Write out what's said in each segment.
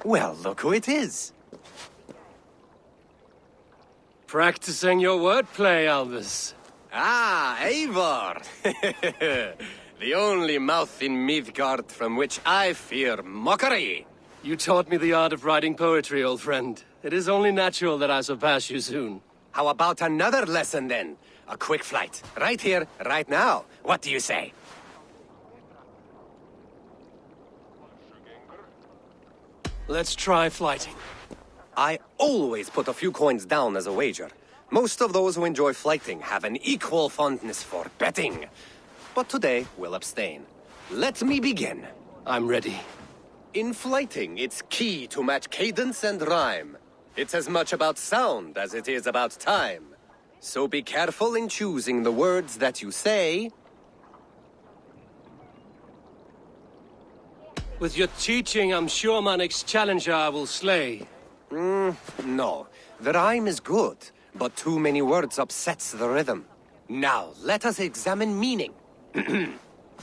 Well, look who it is. Practicing your wordplay, Albus. Ah, Eivor! The only mouth in Midgard from which I fear mockery. You taught me the art of writing poetry, old friend. It is only natural that I surpass you soon. How about another lesson then? A quick flight. Right here, right now. What do you say? Let's try flighting. I always put a few coins down as a wager. Most of those who enjoy flighting have an equal fondness for betting. But today, we'll abstain. Let me begin. I'm ready. In flighting, it's key to match cadence and rhyme. It's as much about sound as it is about time. So be careful in choosing the words that you say. With your teaching, I'm sure my next challenger I will slay. No. The rhyme is good, but too many words upsets the rhythm. Now, let us examine meaning.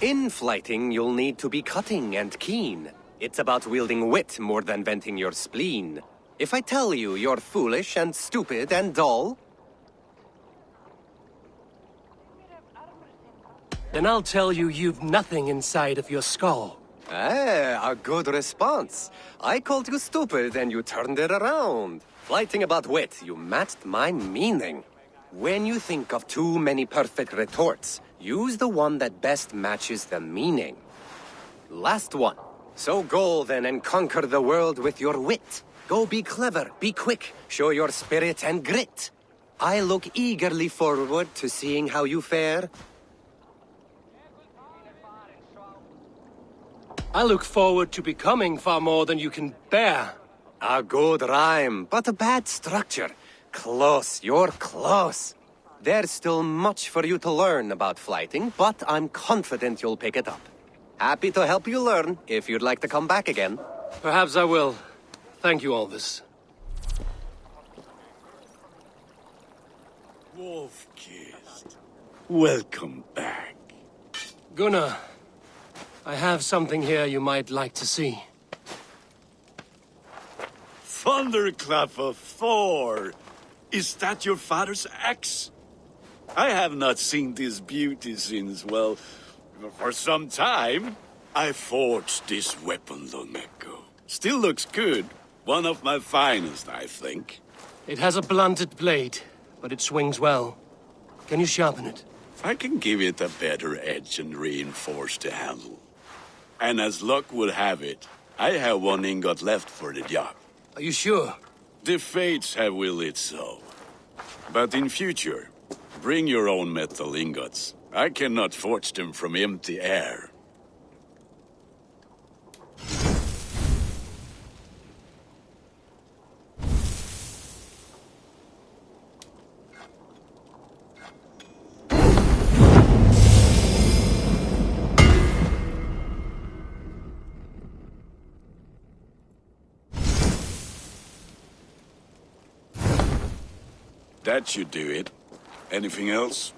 In flighting, you'll need to be cutting and keen. It's about wielding wit more than venting your spleen. If I tell you you're foolish and stupid and dull, then I'll tell you you've nothing inside of your skull. a good response. I called you stupid and you turned it around. Flighting about wit, you matched my meaning. When you think of too many perfect retorts, use the one that best matches the meaning. Last one. So go then and conquer the world with your wit. Go be clever, be quick, show your spirit and grit. I look eagerly forward to seeing how you fare. I look forward to becoming far more than you can bear. A good rhyme, but a bad structure. Close, you're close. There's still much for you to learn about flighting, but I'm confident you'll pick it up. Happy to help you learn, if you'd like to come back again. Perhaps I will. Thank you, Albus. Wolf-kissed. Welcome back. Gunnar, I have something here you might like to see. Thunderclap of Thor! Is that your father's axe? I have not seen this beauty since, well, for some time. I forged this weapon long ago. Still looks good. One of my finest, I think. It has a blunted blade, but it swings well. Can you sharpen it? I can give it a better edge and reinforce the handle. And as luck would have it, I have one ingot left for the job. Are you sure? The fates have willed it so. But in future, bring your own metal ingots. I cannot forge them from empty air. That should do it. Anything else?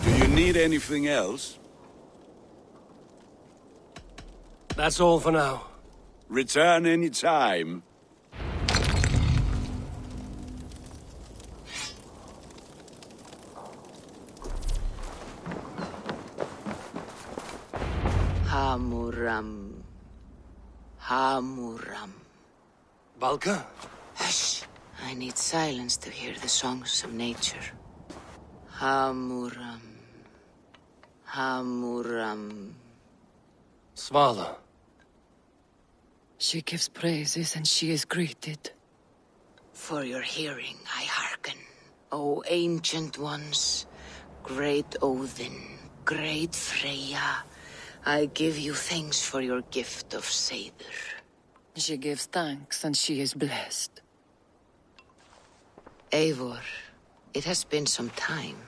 Do you need anything else? That's all for now. Return any time. Hamuram. Hamuram. Balka? Hush! I need silence to hear the songs of nature. Hamuram. Hamuram. Svala. She gives praises and she is greeted. For your hearing I hearken, O ancient ones, great Odin, great Freya. I give you thanks for your gift of Seder. She gives thanks and she is blessed. Eivor, it has been some time.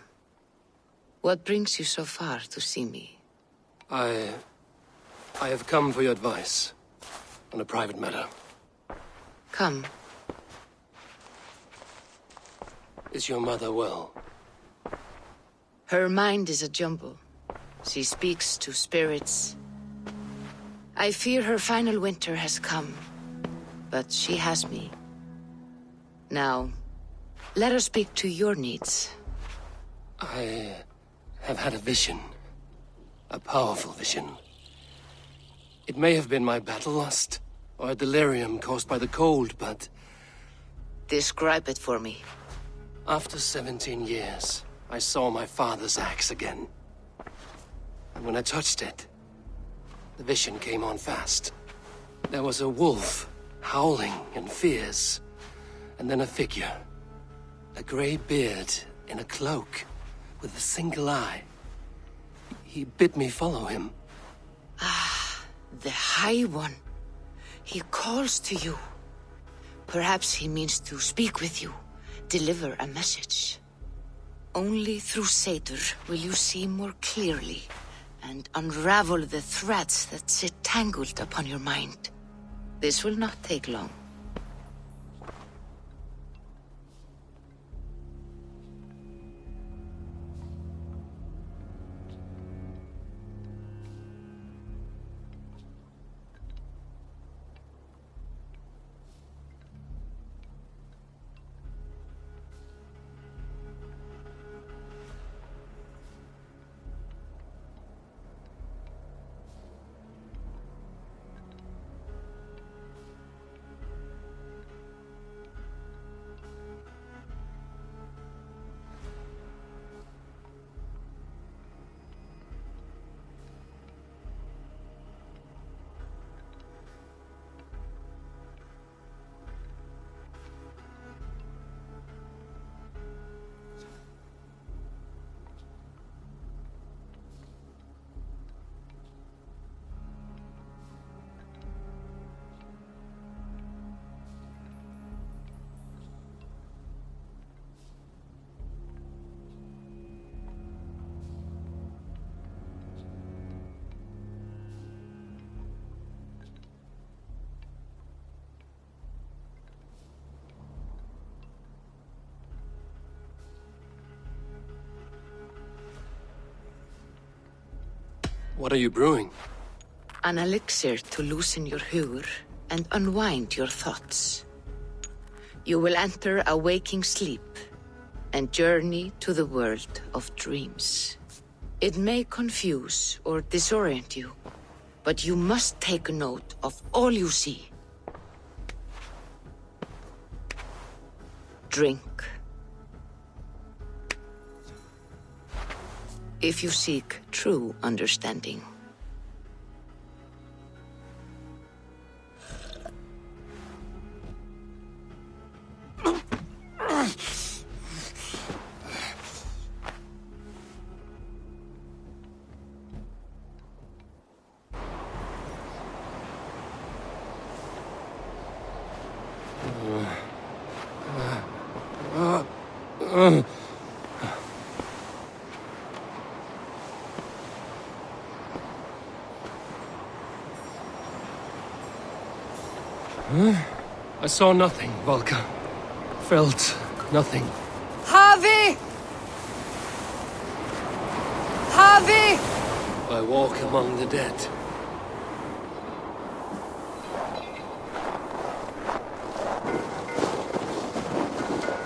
What brings you so far to see me? I have come for your advice on a private matter. Come, Is your mother well? Her mind is a jumble. She speaks to spirits. I fear her final winter has come, but she has me. Now, let us speak to your needs. I have had a vision. A powerful vision. It may have been my battle lust, or a delirium caused by the cold, but Describe it for me. after 17 years, I saw my father's axe again. And when I touched it, the vision came on fast. There was a wolf, howling and fierce, and then a figure. A grey beard in a cloak, with a single eye. He bid me follow him. The High One. He calls to you. Perhaps he means to speak with you, deliver a message. Only through Seder will you see more clearly and unravel the threads that sit tangled upon your mind. This will not take long. What are you brewing? An elixir to loosen your hugur and unwind your thoughts. You will enter a waking sleep and journey to the world of dreams. It may confuse or disorient you, but you must take note of all you see. Drink. If you seek true understanding. I saw nothing, Volka. Felt nothing. Havi! Havi! I walk among the dead.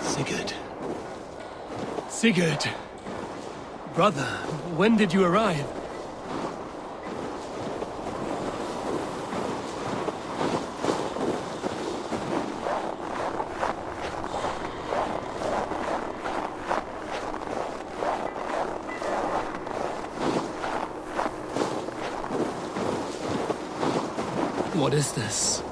Sigurd. Sigurd! Brother, when did you arrive? What is this?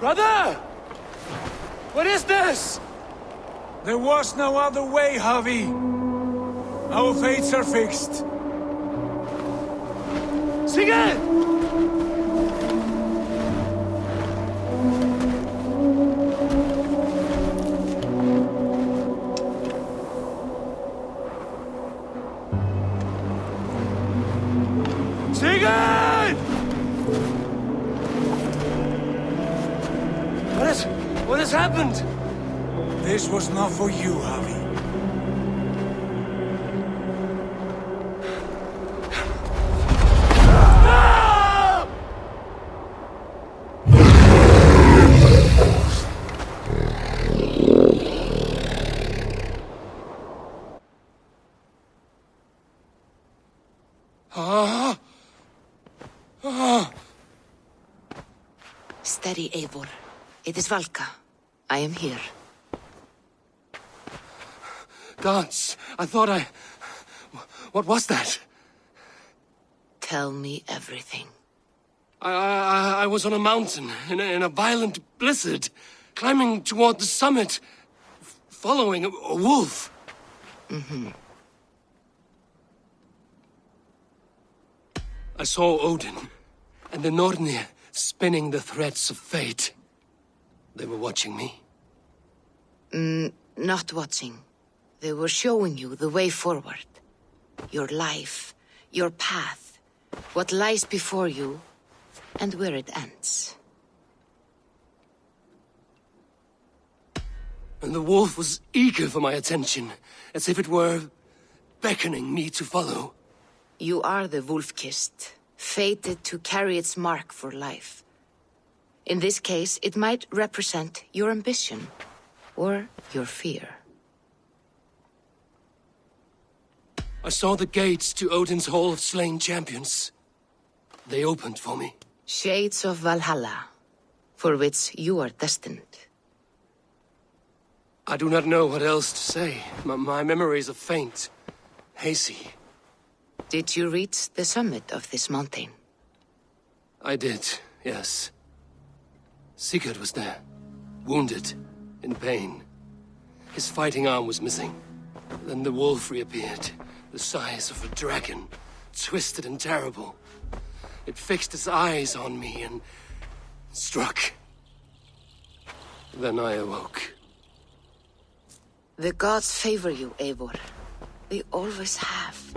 Brother! What is this? There was no other way, Javi. Our fates are fixed. Sigurd! Sigurd! What has happened? This was not for you, Javi. Steady, Eivor. It is Valka. I am here. Gods, I thought I... What was that? Tell me everything. I was on a mountain in a violent blizzard, climbing toward the summit, following a wolf. I saw Odin and the Nornir spinning the threads of fate. They were watching me. Not watching. They were showing you the way forward. Your life, your path, what lies before you, and where it ends. And the wolf was eager for my attention, as if it were beckoning me to follow. You are the wolf-kissed, fated to carry its mark for life. In this case, it might represent your ambition, or your fear. I saw the gates to Odin's Hall of Slain Champions. They opened for me. Shades of Valhalla, for which you are destined. I do not know what else to say. My memories are faint, hazy. Did you reach the summit of this mountain? I did, yes. Sigurd was there, wounded, in pain. His fighting arm was missing. Then the wolf reappeared, the size of a dragon, twisted and terrible. It fixed its eyes on me and struck. Then I awoke. The gods favor you, Eivor. They always have.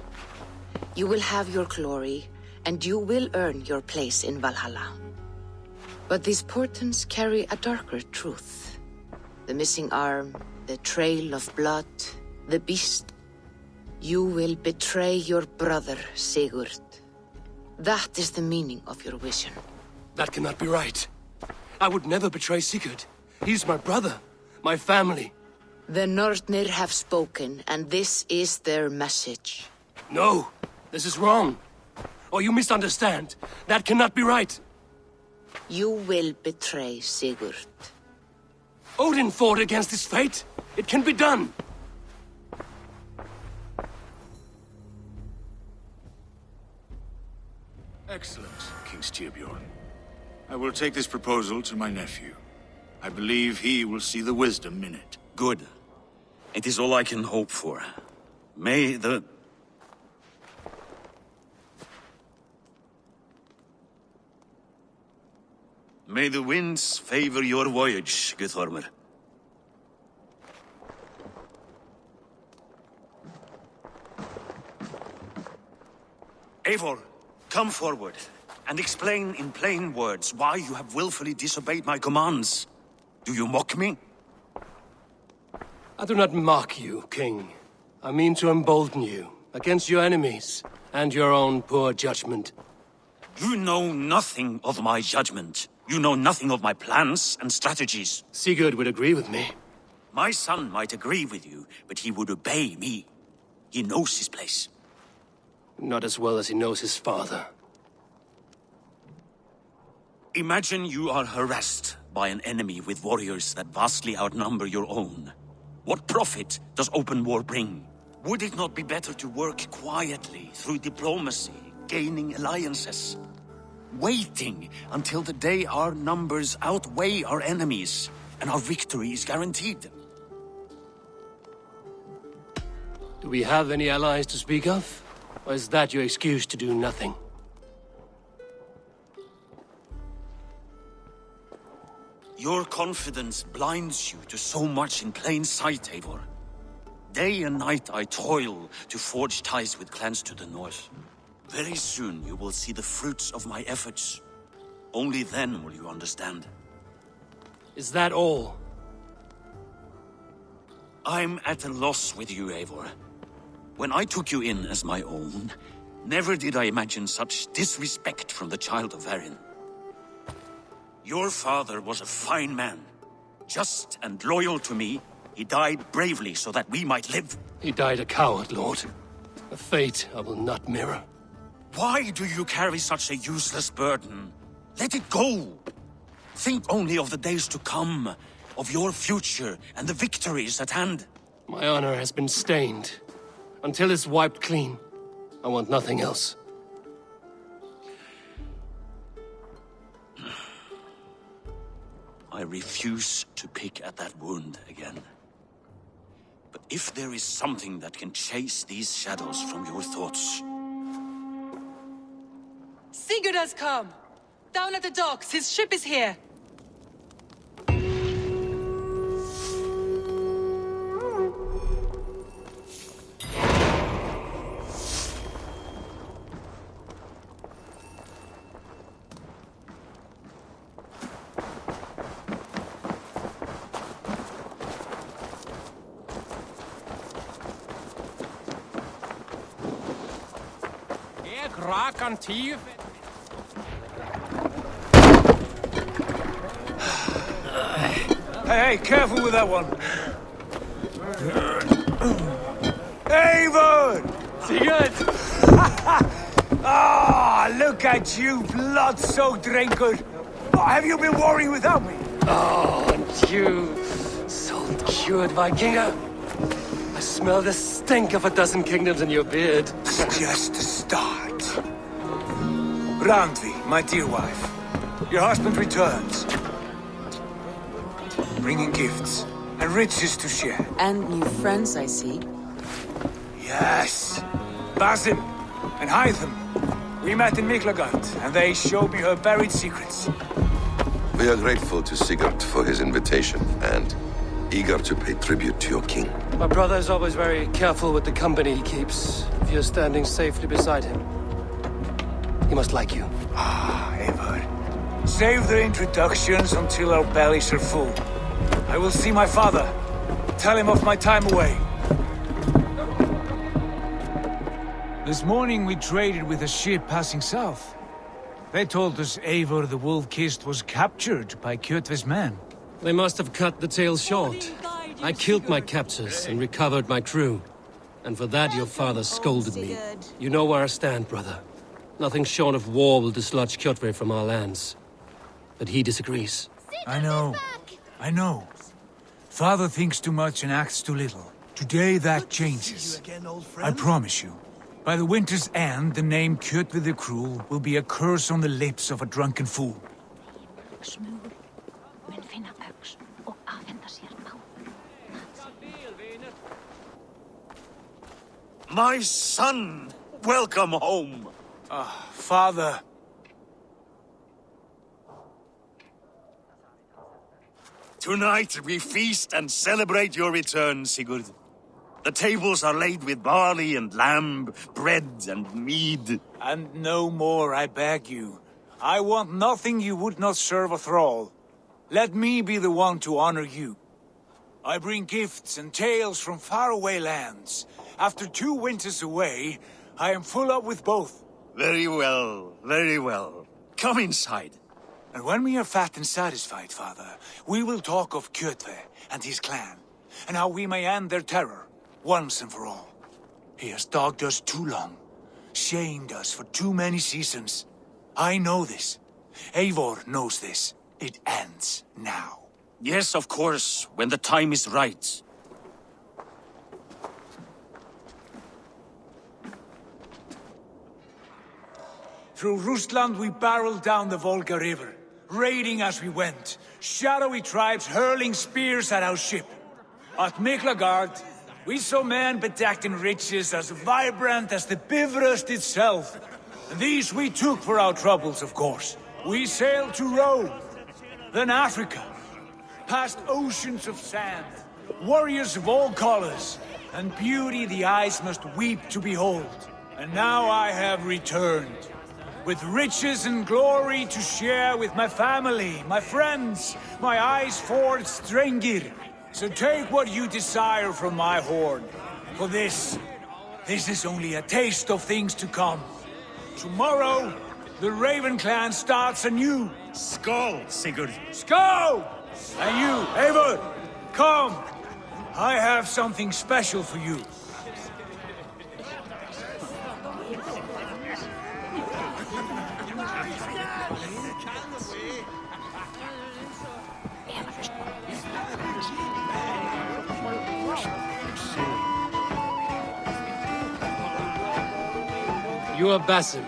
You will have your glory, and you will earn your place in Valhalla. But these portents carry a darker truth. The missing arm, the trail of blood, the beast. You will betray your brother, Sigurd. That is the meaning of your vision. That cannot be right. I would never betray Sigurd. He's my brother, my family. The Nornir have spoken, and this is their message. No, this is wrong. Or you misunderstand. That cannot be right. You will betray Sigurd. Odin fought against his fate. It can be done. Excellent, King Styrbjorn. I will take this proposal to my nephew. I believe he will see the wisdom in it. Good. It is all I can hope for. May the winds favor your voyage, Guthormr. Eivor, come forward and explain in plain words why you have willfully disobeyed my commands. Do you mock me? I do not mock you, King. I mean to embolden you against your enemies and your own poor judgment. You know nothing of my judgment. You know nothing of my plans and strategies. Sigurd would agree with me. My son might agree with you, but he would obey me. He knows his place. Not as well as he knows his father. Imagine you are harassed by an enemy with warriors that vastly outnumber your own. What profit does open war bring? Would it not be better to work quietly through diplomacy, gaining alliances? waiting until the day our numbers outweigh our enemies, and our victory is guaranteed. Do we have any allies to speak of? Or is that your excuse to do nothing? Your confidence blinds you to so much in plain sight, Eivor. Day and night I toil to forge ties with clans to the north. Very soon you will see the fruits of my efforts. Only then will you understand. Is that all? I'm at a loss with you, Eivor. When I took you in as my own, never did I imagine such disrespect from the child of Varin. Your father was a fine man. Just and loyal to me, he died bravely so that we might live. He died a coward, Lord. A fate I will not mirror. Why do you carry such a useless burden? Let it go! Think only of the days to come, of your future and the victories at hand. My honor has been stained. Until it's wiped clean, I want nothing else. I refuse to pick at that wound again. But if there is something that can chase these shadows from your thoughts... Sigurd has come! Down at the docks, his ship is here! Hey, careful with that one. Eivor! Sigurd! Ah, look at you, blood-soaked drunkard. What have you been worrying without me? Oh, and you, salt-cured Vikinger. I smell the stink of a dozen kingdoms in your beard. It's just the start. Randvi, my dear wife, your husband returns. Bringing gifts and riches to share. And new friends, I see. Yes. Basim and Hytham. We met in Miklagard, and they showed me her buried secrets. We are grateful to Sigurd for his invitation, and eager to pay tribute to your king. My brother's always very careful with the company he keeps. If you're standing safely beside him, he must like you. Ah, Eivor. Save the introductions until our bellies are full. I will see my father. Tell him of my time away. This morning we traded with a ship passing south. They told us Eivor the Wolf-Kissed was captured by Kjotve's men. They must have cut the tale short. I killed my captors and recovered my crew. And for that your father scolded me. You know where I stand, brother. Nothing short of war will dislodge Kjotve from our lands. But he disagrees. I know. Father thinks too much and acts too little. Today that changes. I promise you. By the winter's end, the name Kjotve the Cruel will be a curse on the lips of a drunken fool. My son! Welcome home! Father. Tonight we feast and celebrate your return, Sigurd. The tables are laid with barley and lamb, bread and mead. And no more, I beg you. I want nothing you would not serve a thrall. Let me be the one to honor you. I bring gifts and tales from faraway lands. After 2 winters away, I am full up with both. Very well, very well. Come inside. And when we are fat and satisfied, Father, we will talk of Kjotve and his clan, and how we may end their terror, once and for all. He has dogged us too long, shamed us for too many seasons. I know this. Eivor knows this. It ends now. Yes, of course, when the time is right. Through Rusland we barreled down the Volga River, raiding as we went, shadowy tribes hurling spears at our ship. At Miklagard, we saw men bedecked in riches as vibrant as the Bifrost itself. And these we took for our troubles, of course. We sailed to Rome, then Africa, past oceans of sand, warriors of all colors, and beauty the eyes must weep to behold. And now I have returned, with riches and glory to share with my family, my friends, my eyes-forged Strengir. So take what you desire from my hoard. For this is only a taste of things to come. Tomorrow, the Raven clan starts anew. Skull, Sigurd. Skull! And you, Eivor, come! I have something special for you. You are Basim,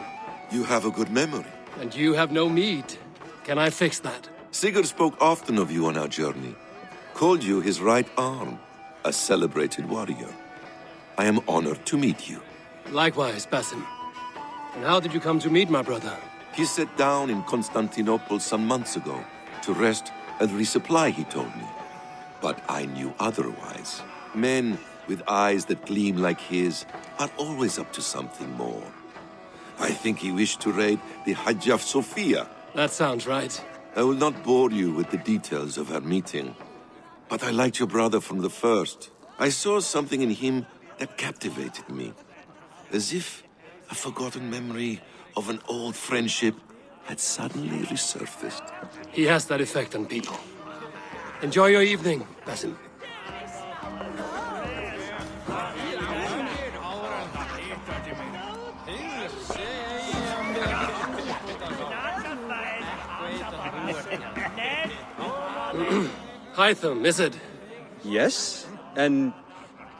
You have a good memory. and you have no mead. Can I fix that? Sigurd spoke often of you on our journey. Called you his right arm, a celebrated warrior. I am honored to meet you. Likewise, Basim. And how did you come to meet my brother? He sat down in Constantinople some months ago to rest and resupply, he told me. But I knew otherwise. Men with eyes that gleam like his are always up to something more. I think he wished to raid the Hagia Sophia. That sounds right. I will not bore you with the details of our meeting. But I liked your brother from the first. I saw something in him that captivated me. As if a forgotten memory of an old friendship had suddenly resurfaced. He has that effect on people. Enjoy your evening, Basim. Hytham, is it? Yes? And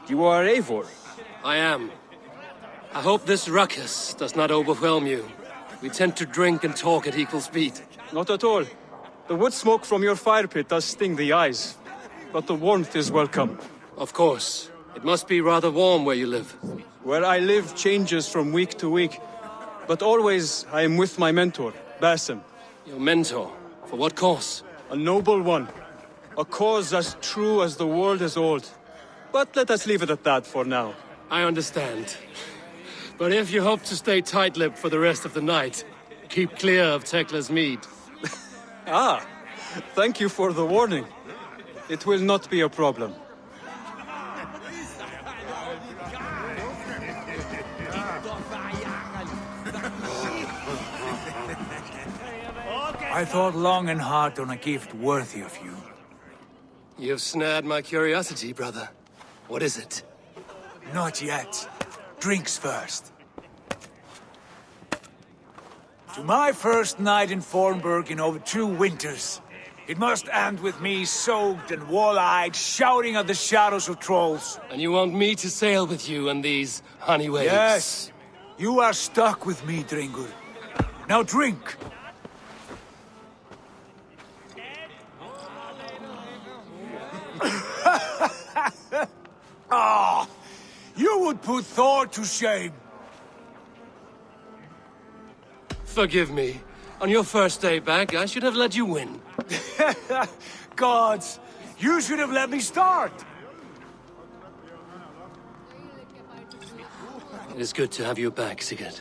you are Eivor? I am. I hope this ruckus does not overwhelm you. We tend to drink and talk at equal speed. Not at all. The wood smoke from your fire pit does sting the eyes, but the warmth is welcome. Of course. It must be rather warm where you live. Where I live changes from week to week, but always I am with my mentor, Basim. Your mentor? For what cause? A noble one. A cause as true as the world is old. But let us leave it at that for now. I understand. But if you hope to stay tight-lipped for the rest of the night, keep clear of Tekla's mead. Ah, thank you for the warning. It will not be a problem. I thought long and hard on a gift worthy of you. You've snared my curiosity, brother. What is it? Not yet. Drinks first. To my first night in Fornburg in over 2 winters. It must end with me soaked and wall-eyed, shouting at the shadows of trolls. And you want me to sail with you on these honey waves? Yes. You are stuck with me, Dringur. Now drink. Ah, you would put Thor to shame. Forgive me. On your first day back, I should have let you win. Gods, you should have let me start. It is good to have you back, Sigurd.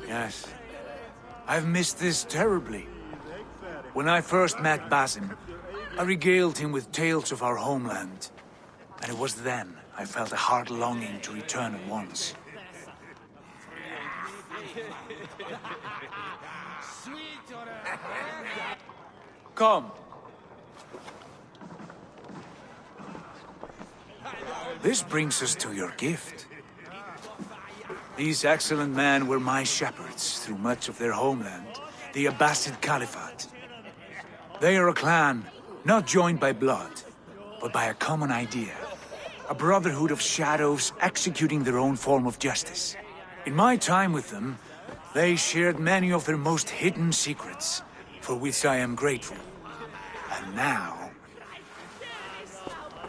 Yes. I've missed this terribly. When I first met Basim, I regaled him with tales of our homeland. And it was then I felt a heart longing to return at once. Come. This brings us to your gift. These excellent men were my shepherds through much of their homeland, the Abbasid Caliphate. They are a clan, not joined by blood, but by a common idea. A brotherhood of shadows executing their own form of justice. In my time with them, They shared many of their most hidden secrets, for which I am grateful. And now,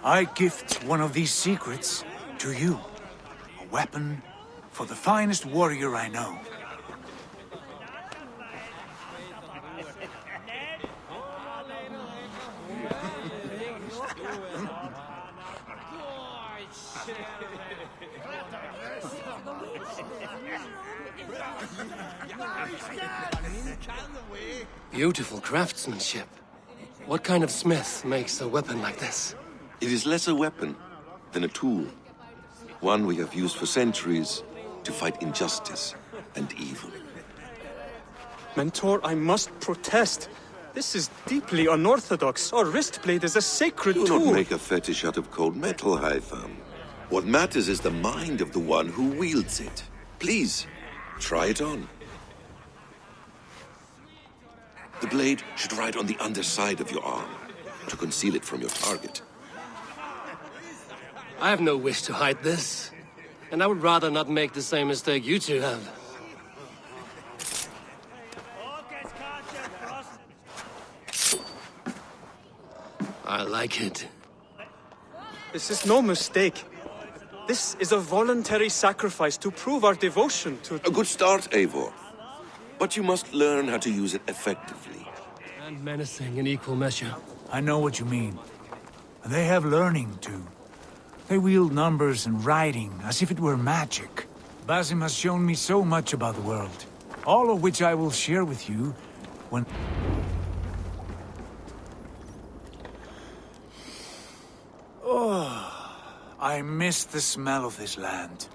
I gift one of these secrets to you. A weapon for the finest warrior I know. Beautiful craftsmanship. What kind of smith makes a weapon like this? It is less a weapon than a tool. One we have used for centuries to fight injustice and evil. Mentor, I must protest. This is deeply unorthodox. Our wrist blade is a sacred Do tool. not make a fetish out of cold metal, Eivor. What matters is the mind of the one who wields it. Please, try it on. The blade should ride on the underside of your arm, to conceal it from your target. I have no wish to hide this. And I would rather not make the same mistake you two have. I like it. This is no mistake. This is a voluntary sacrifice to prove our devotion to... A good start, Eivor. But you must learn how to use it effectively. And menacing in equal measure. I know what you mean. And they have learning, too. They wield numbers and writing as if it were magic. Basim has shown me so much about the world. All of which I will share with you when... Oh, I miss the smell of this land.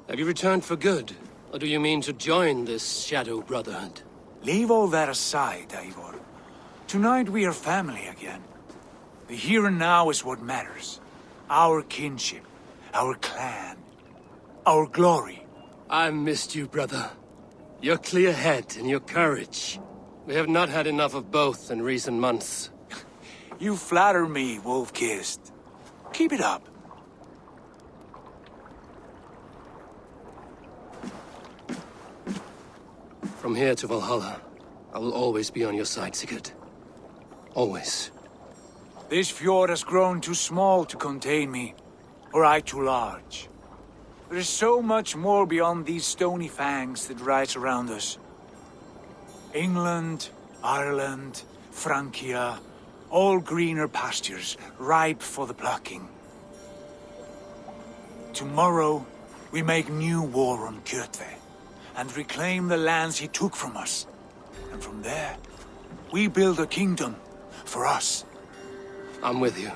Have you returned for good? Or do you mean to join this Shadow Brotherhood? Leave all that aside, Eivor. Tonight we are family again. The here and now is what matters. Our kinship, our clan, our glory. I missed you, brother. Your clear head and your courage. We have not had enough of both in recent months. You flatter me, Wolf-Kissed. Keep it up. From here to Valhalla, I will always be on your side, Sigurd. Always. This fjord has grown too small to contain me, or I too large. There is so much more beyond these stony fangs that rise around us. England, Ireland, Francia, all greener pastures, ripe for the plucking. Tomorrow, we make new war on Kjotve, and reclaim the lands he took from us. And from there, we build a kingdom for us. I'm with you.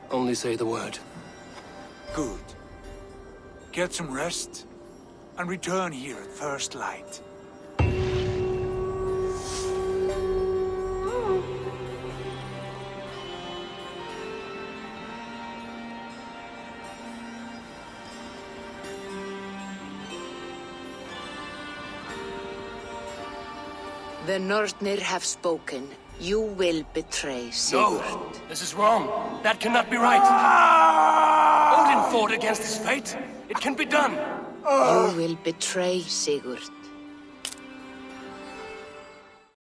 Only say the word. Good. Get some rest, and return here at first light. The Northnir have spoken. You will betray Sigurd. No! This is wrong. That cannot be right. Odin fought against his fate. It can be done. You will betray Sigurd.